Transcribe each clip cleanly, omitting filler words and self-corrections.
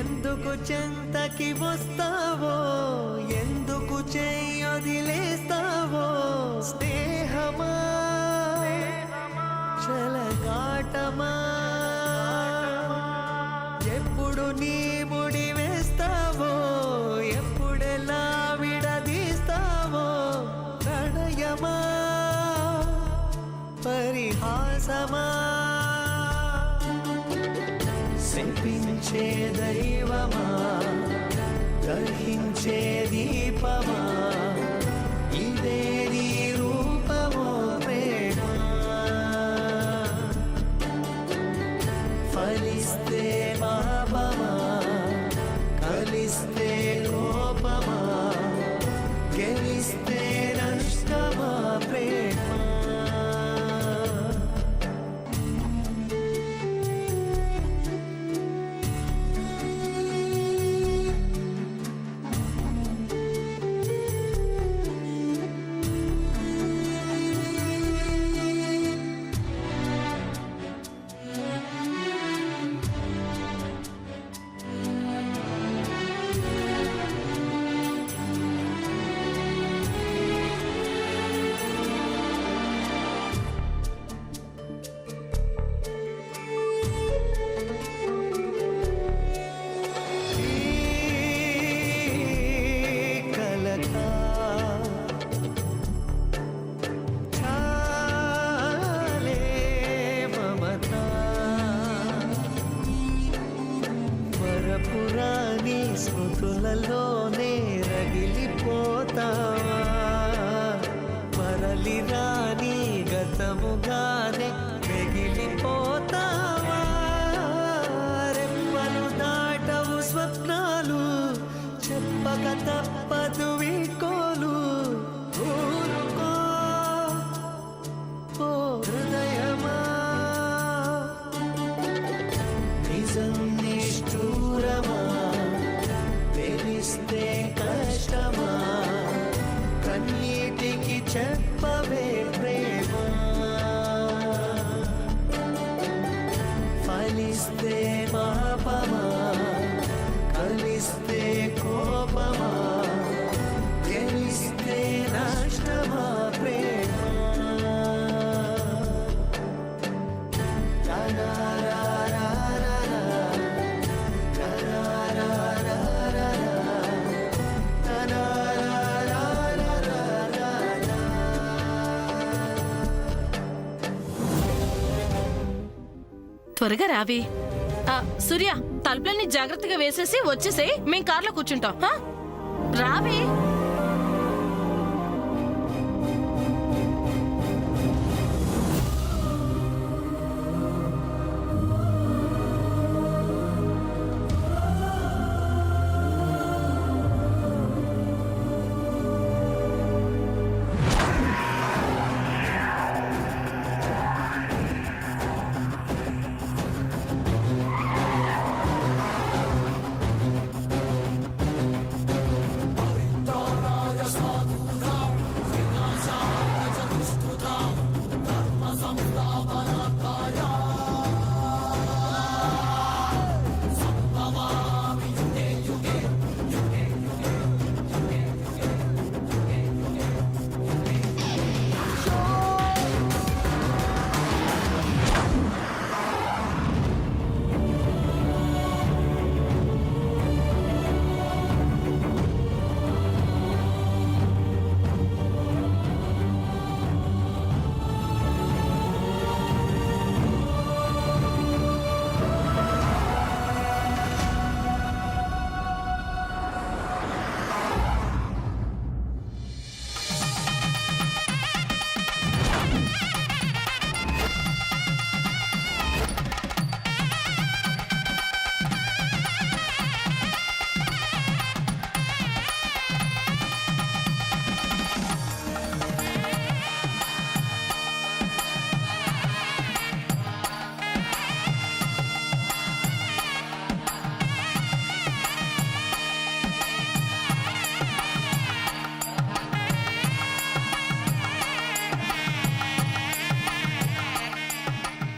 ఎందుకు చెంతకి వస్తావో, ఎందుకు చెయ్యొదిలేస్తావో, స్నేహమా చలగాటమా, ఎప్పుడు నీ ముడి వేస్తావో, ఎప్పుడెలా విడదీస్తావో, ప్రణయమా పరిహాసమా, శపించే దైవమా దహించే దీపమా, ఇదే నీ రూపమో ప్రేమ, ఫలిస్తే పాపమా కలిస్తే కోపమా, గెలిస్తే నష్టమా ప్రేమ. పురాణి స్మృతులలోనే రగిలిపోతావా, మరలి రాని గతముగానే మిగిలిపోతావా, రెప్పలు దాటవు స్వప్నాలు చెప్పక తప్పదు వీడ్కోలు, ఊరుకో ఓ హృదయమా, నిజం నిష్ఠూరమా తెలిస్తే కష్టమా, కన్నీటికి చెప్పవే ప్రేమ, ఫలిస్తే పాపమా కలిస్తే కోపమా, గెలిస్తే నష్టమా ప్రేమ. త్వరగా రావి. సూర్య, తలుపులన్నీ జాగ్రత్తగా వేసేసి వచ్చేసే, మేం కార్లో కూర్చుంటాం. రావి.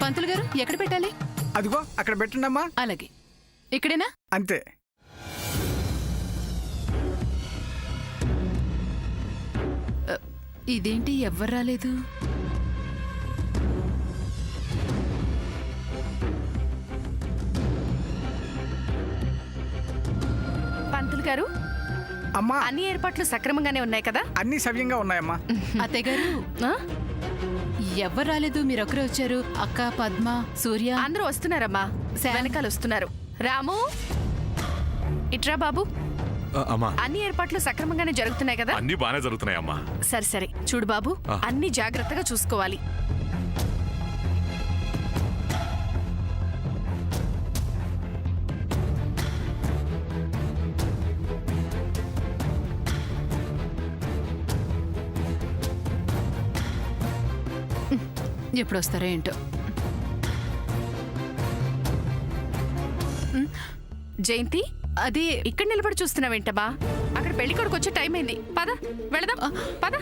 పంతులు గారు ఎక్కడ పెట్టాలి? అదిగో అక్కడ పెట్టండమ్మా. అలాగే. ఇక్కడేనా? అంతే. ఇదేంటి ఎవ్వరు రాలేదు? పంతులు గారు, అమ్మా అన్ని ఏర్పాట్లు సక్రమంగానే ఉన్నాయి కదా? అన్ని సవ్యంగా ఉన్నాయమ్మా. అత్తయ్య గారు ఆ? ఎవ్వరు రాలేదు, మీరొక్కరే వచ్చారు. అక్క, పద్మ, సూర్య. అందరూ వస్తున్నారమ్మా, వెనకాల వస్తున్నారు. రాము, ఇట్రా బాబు. అమ్మా అన్ని ఏర్పాట్లు సక్రమంగానే జరుగుతున్నాయి కదా? అన్ని బానే జరుగుతున్నాయి అమ్మా. సరే సరే, చూడు బాబు, అన్ని జాగ్రత్తగా చూసుకోవాలి. ఎప్పుడు వస్తారో ఏంటో. జయంతి, అది ఇక్కడ నిలబడి చూస్తున్నావేంటమ్మా? అక్కడ పెళ్లి కొడుకు వచ్చే టైం అయింది. పద వెళదాం, పద.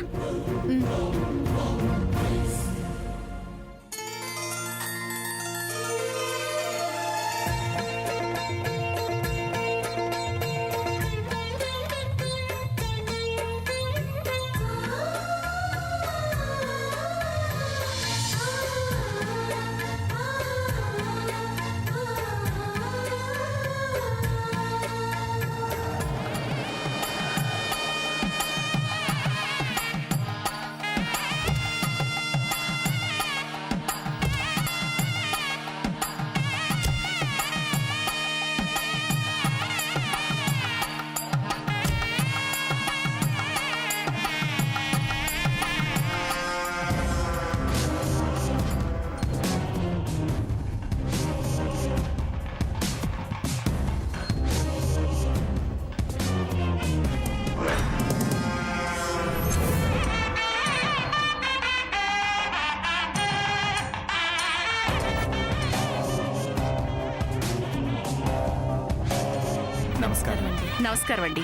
నమస్కారం అండి.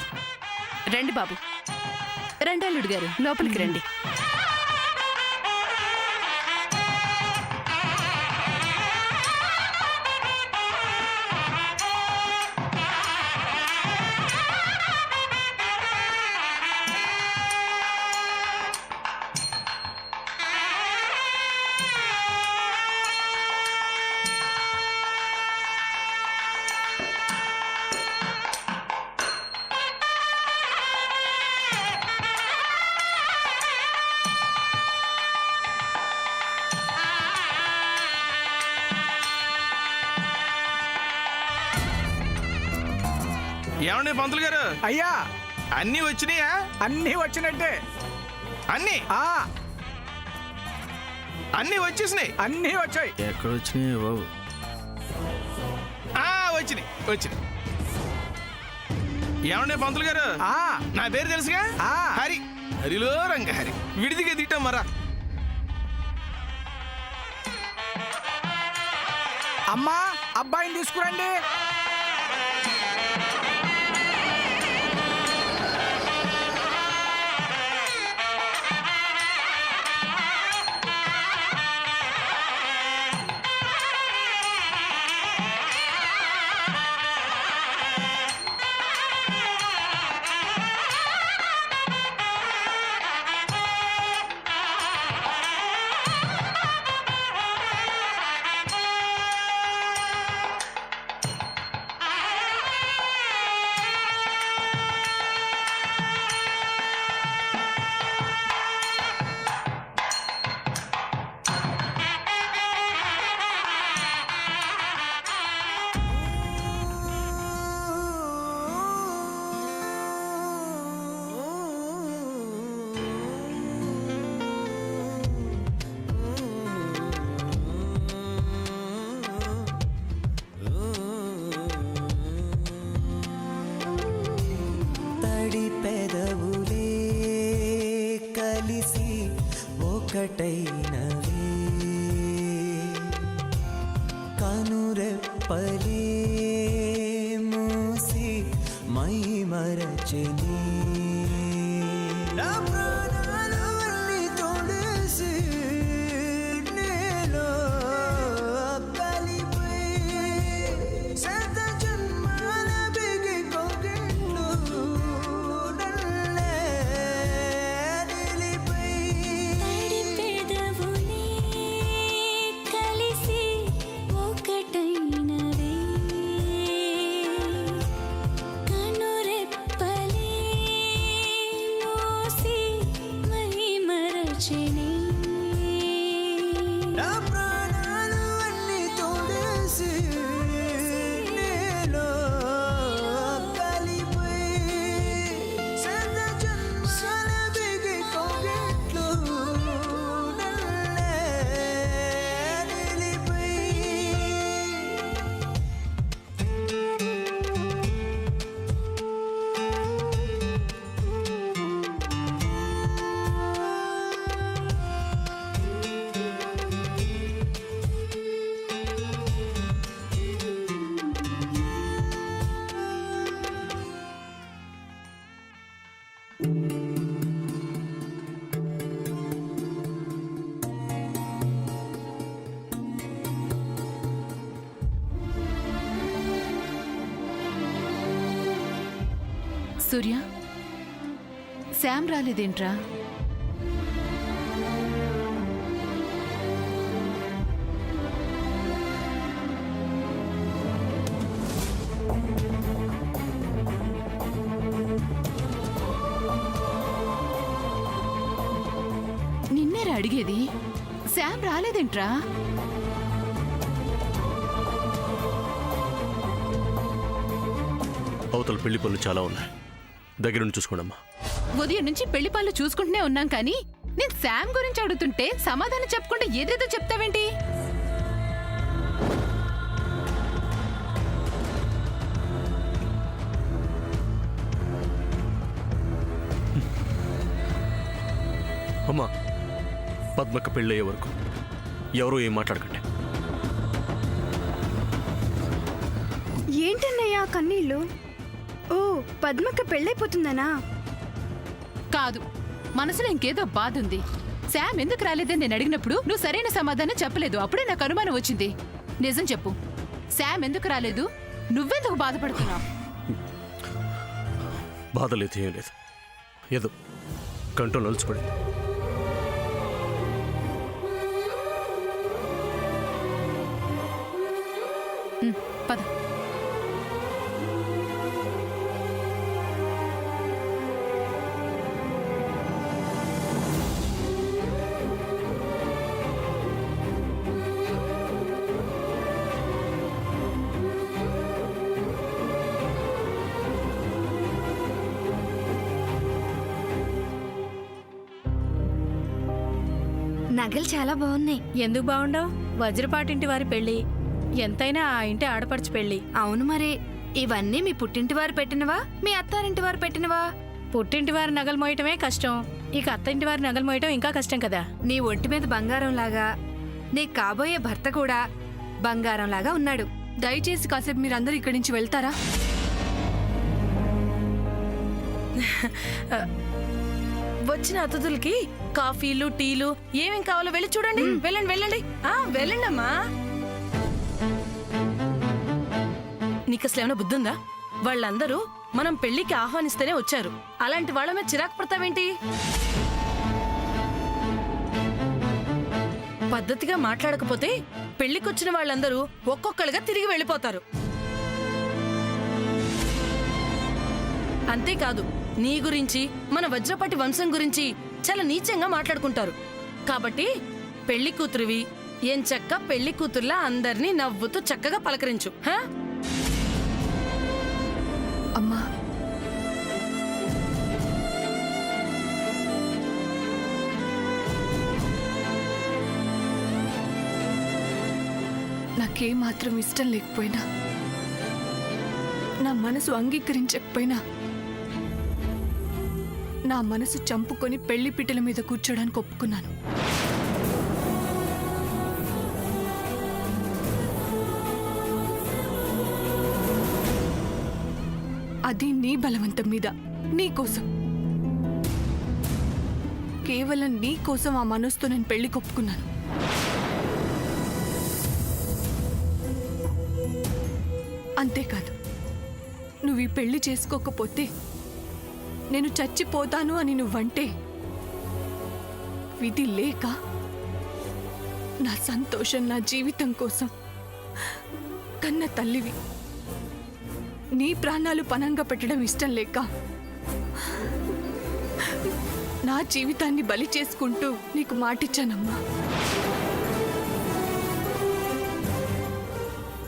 రండి బాబు, రండి అల్లుడు గారు. లోపలికి రండి. ఏమండి పంతులు గారు, అయ్యా అన్నీ వచ్చినాయా? అన్నీ వచ్చినట్టే. అన్నీ ఆ అన్నీ వచ్చేసినాయి. అన్నీ వచ్చాయి. ఎక్కడ వచ్చినాయి బాబు? వచ్చినాయి వచ్చినాయి. ఏమండి పంతులు గారు, ఆ నా పేరు తెలుసుగా? ఆ. హరి, హరిలో రంగ హరి. విడిదిగా దిట్టం మరా. అమ్మా, అబ్బాయిని తీసుకురండి. తడి పెదవులే కలిసి ఒకటైనవే, కనురెప్పలే మూసి మై మరచెని. నా ప్రాణాలవన్నీ తోడేసి నీలో కలిపై శత జన్మాల బిగి కోగిళ్ళు నన్నే నిలిపై సూర్య, శామ్ రాలేదేంట్రా? నిన్నేరా అడిగేది, శామ్ రాలేదేంట్రా? అవతల పెళ్లి పనులు చాలా ఉన్నాయి, దగ్గరుండి చూసుకోండమ్మా. ఉదయం నుంచి పెళ్లి పనులు చూసుకుంటూనే ఉన్నాం కానీ నేను శామ్ గురించి అడుగుతుంటే సమాధానం చెప్పకుండా ఏదేదో చెప్తావేంటి? అమ్మా, పద్మక్క పెళ్ళయ్యే వరకు ఎవరో ఏం మాట్లాడకండి. ఏంటన్నయ్యా కన్నీళ్ళు? ఓ, పద్మక్క పెళ్ళైపోతుందనా? కాదు, మనసులో ఇంకేదో బాధ ఉంది. శామ్ ఎందుకు రాలేదని నేను అడిగినప్పుడు నువ్వు సరైన సమాధానం చెప్పలేదు. అప్పుడే నాకు అనుమానం వచ్చింది. నిజం చెప్పు, శామ్ ఎందుకు రాలేదు? నువ్వెందుకు బాధపడుతున్నావు? బాధ లేదు, ఏం లేదు, ఏదో కంట్రోల్ నలుచుపడింది. పద. నగలు చాలా బాగున్నాయి. ఎందుకు బాగుండవు? వజ్రపాటింటి వారి పెళ్లి, ఎంతైనా ఆ ఇంటి ఆడపడుచు పెళ్లి. అవును మరి, ఇవన్నీ మీ పుట్టింటి వారు పెట్టినవా, మీ అత్తారింటి వారు పెట్టినవా? పుట్టింటి వారి నగలు మోయటమే కష్టం, ఇక అత్తింటి వారి నగలు మోయటం ఇంకా కష్టం కదా. నీ ఒంటి మీద బంగారం లాగా నీ కాబోయే భర్త కూడా బంగారం లాగా ఉన్నాడు. దయచేసి కాసేపు మీరందరూ ఇక్కడి నుంచి వెళ్తారా? వచ్చిన అతిథులకి కాఫీలు టీలు ఏమేం కావాలో వెళ్ళి చూడండి. వెళ్ళండి వెళ్ళండి, వెళ్ళండి అమ్మా. నీకు అసలు ఏమైనా బుద్ధి ఉందా? వాళ్ళందరూ మనం పెళ్లికి ఆహ్వానిస్తేనే వచ్చారు, అలాంటి వాళ్ళ మీద చిరాకు పడతావేంటి? పద్ధతిగా మాట్లాడకపోతే పెళ్లికొచ్చిన వాళ్ళందరూ ఒక్కొక్కరుగా తిరిగి వెళ్ళిపోతారు. అంతేకాదు, నీ గురించి మన వజ్రపాటి వంశం గురించి చాలా నీచంగా మాట్లాడుకుంటారు. కాబట్టి పెళ్లి కూతురువి ఏం చక్క పెళ్లి కూతుర్లా అందరినీ నవ్వుతూ చక్కగా పలకరించు. అమ్మా, నాకేమాత్రం ఇష్టం లేకపోయినా, నా మనసు అంగీకరించకపోయినా, నా మనసు చంపుకొని పెళ్లి పిట్టల మీద కూర్చోడానికి ఒప్పుకున్నాను. అది నీ బలవంతం మీద, నీ కోసం, కేవలం నీ కోసం ఆ మనసుతో నేను పెళ్లి ఒప్పుకున్నాను. అంతేకాదు, నువ్వు ఈ పెళ్లి చేసుకోకపోతే నేను చచ్చిపోతాను అని నువ్వంటే, విధి లేక నా సంతోషం, నా జీవితం కోసం కన్న తల్లివి నీ ప్రాణాలు పనంగా పెట్టడం ఇష్టం లేక నా జీవితాన్ని బలి చేసుకుంటూ నీకు మాటిచ్చానమ్మా.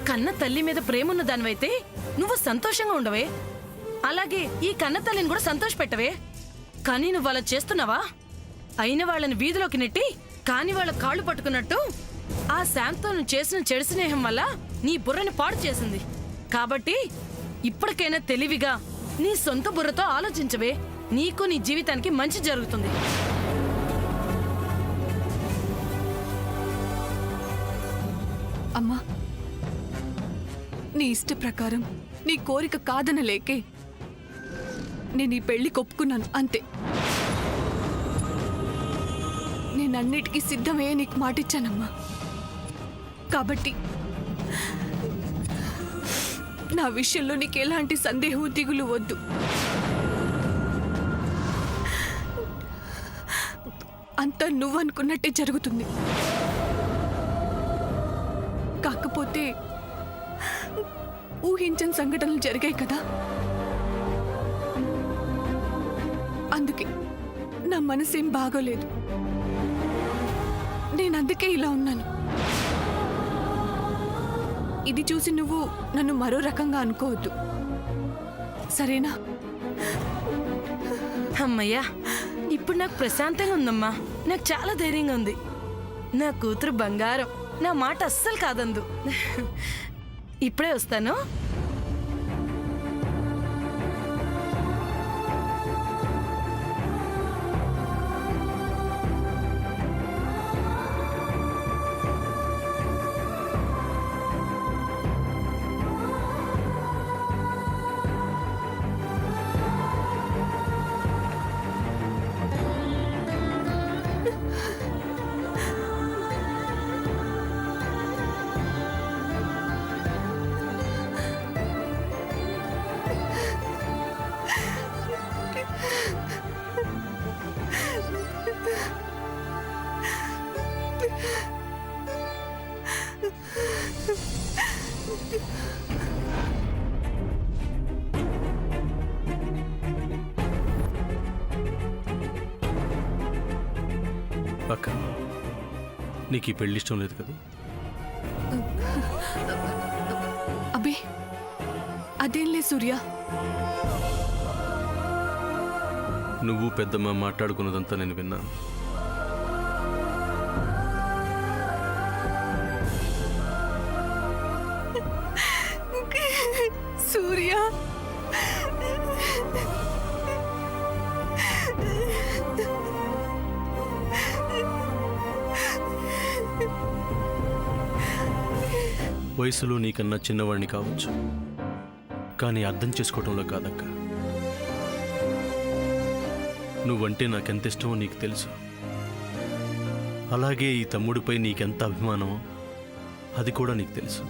కన్న తల్లి మీద ప్రేమున్న దానివైతే నువ్వు సంతోషంగా ఉండవే, అలాగే ఈ కన్న తల్లిని కూడా సంతోష పెట్టవే. కానీ నువ్వు అలా చేస్తున్నావా? అయిన వాళ్ళని వీధిలోకి నెట్టి కాని వాళ్ళ కాళ్ళు పట్టుకున్నట్టు ఆ శాంతో నువ్వు చేసిన చెడు స్నేహం వల్ల నీ బుర్రని పాడు చేసింది. కాబట్టి ఇప్పటికైనా తెలివిగా నీ సొంత బుర్రతో ఆలోచించవే, నీకు నీ జీవితానికి మంచి జరుగుతుంది. అమ్మా, నీ ఇష్ట ప్రకారం నీ కోరిక కాదనలేకే నేను ఈ పెళ్లి ఒప్పుకున్నాను, అంతే. నేనన్నిటికీ సిద్ధమే నీకు మాటిచ్చానమ్మా. కాబట్టి నా విషయంలో నీకు ఎలాంటి సందేహం దిగులు వద్దు. అంతా నువ్వనుకున్నట్టే జరుగుతుంది. కాకపోతే ఊహించని సంఘటనలు జరిగాయి కదా, అందుకే నా మనసేం బాగోలేదు. నేనందుకే ఇలా ఉన్నాను. ఇది చూసి నువ్వు నన్ను మరో రకంగా అనుకోవద్దు, సరేనా? అమ్మయ్యా, ఇప్పుడు నాకు ప్రశాంతంగా ఉందమ్మా. నాకు చాలా ధైర్యంగా ఉంది. నా కూతురు బంగారం, నా మాట అస్సలు కాదందు. ఇప్పుడే వస్తాను. అక్క, నీకు ఈ పెళ్లి ఇష్టం లేదు కదా? అబ్బే అదేం లే సూర్య. నువ్వు పెద్దమ్మ మాట్లాడుకున్నదంతా నేను విన్నాను. సూర్య, వయసులో నీకన్నా చిన్నవాడిని కావచ్చు, కానీ అర్థం చేసుకోవటంలో కాదక్క. నువ్వంటే నాకెంత ఇష్టమో నీకు తెలుసు. అలాగే ఈ తమ్ముడిపై నీకెంత అభిమానమో అది కూడా నీకు తెలుసు.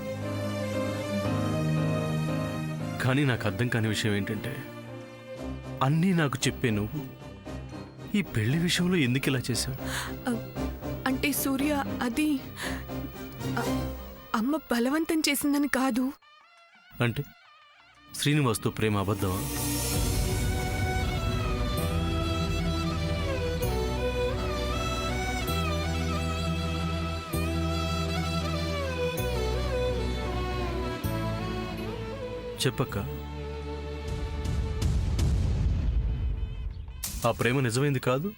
కానీ నాకు అర్థం కాని విషయం ఏంటంటే, అన్నీ నాకు చెప్పే నువ్వు ఈ పెళ్లి విషయంలో ఎందుకు ఇలా చేశావు? అంటే సూర్య, అది అమ్మ బలవంతం చేసిందని కాదు. అంటే శ్రీనివాస్తో ప్రేమ అబద్ధమా? చెప్పక్క, ఆ ప్రేమ నిజమైంది కాదు?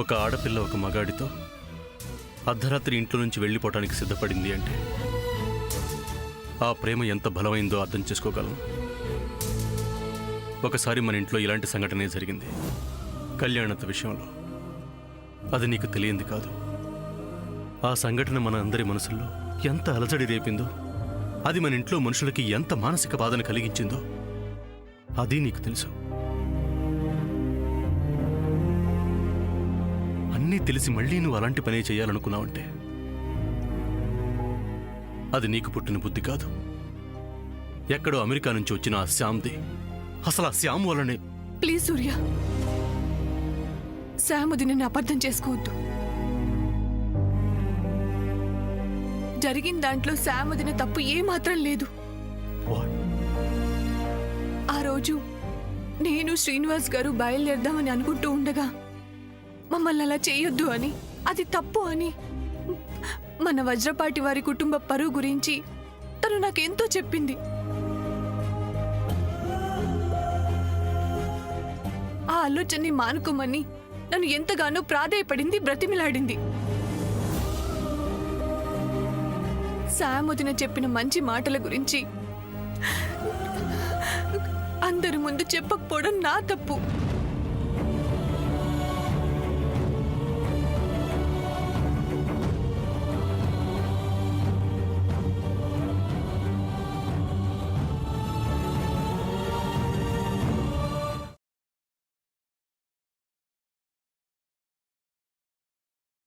ఒక ఆడపిల్ల ఒక మగాడితో అర్ధరాత్రి ఇంట్లో నుంచి వెళ్ళిపోవటానికి సిద్ధపడింది అంటే ఆ ప్రేమ ఎంత బలమైందో అర్థం చేసుకోగలం. ఒకసారి మన ఇంట్లో ఇలాంటి సంఘటనే జరిగింది, కళ్యాణత విషయంలో. అది నీకు తెలియంది కాదు. ఆ సంఘటన మన అందరి మనసుల్లో ఎంత అలజడి రేపిందో, అది మన ఇంట్లో మనుషులకి ఎంత మానసిక బాధను కలిగించిందో అది నీకు తెలుసు. అన్నీ తెలిసి మళ్ళీ నువ్వు అలాంటి పనే చేయాలనుకున్నావంటే అది నీకు పుట్టిన బుద్ధి కాదు, ఎక్కడో అమెరికా నుంచి వచ్చిన ఆ శ్యామ్ది. అసలు ఆ శ్యామ్ వల్లనే. ప్లీజ్ సూర్య, శాముది నిన్ను అబద్ధం చేసుకోవద్దు. జరిగిన దాంట్లో శాముదిన తప్పు ఏమాత్రం లేదు. ఆ రోజు నేను శ్రీనివాస్ గారు బయలుదేరదామని అనుకుంటూ ఉండగా మమ్మల్ని అలా చేయొద్దు అని, అది తప్పు అని, మన వజ్రపాటి వారి కుటుంబ పరువు గురించి తను నాకెంతో చెప్పింది. ఆ ఆలోచనని మానుకోమని నన్ను ఎంతగానో ప్రాధేయపడింది, బ్రతిమిలాడింది. శామ్ వదిన చెప్పిన మంచి మాటల గురించి అందరి ముందు చెప్పకపోవడం నా తప్పు.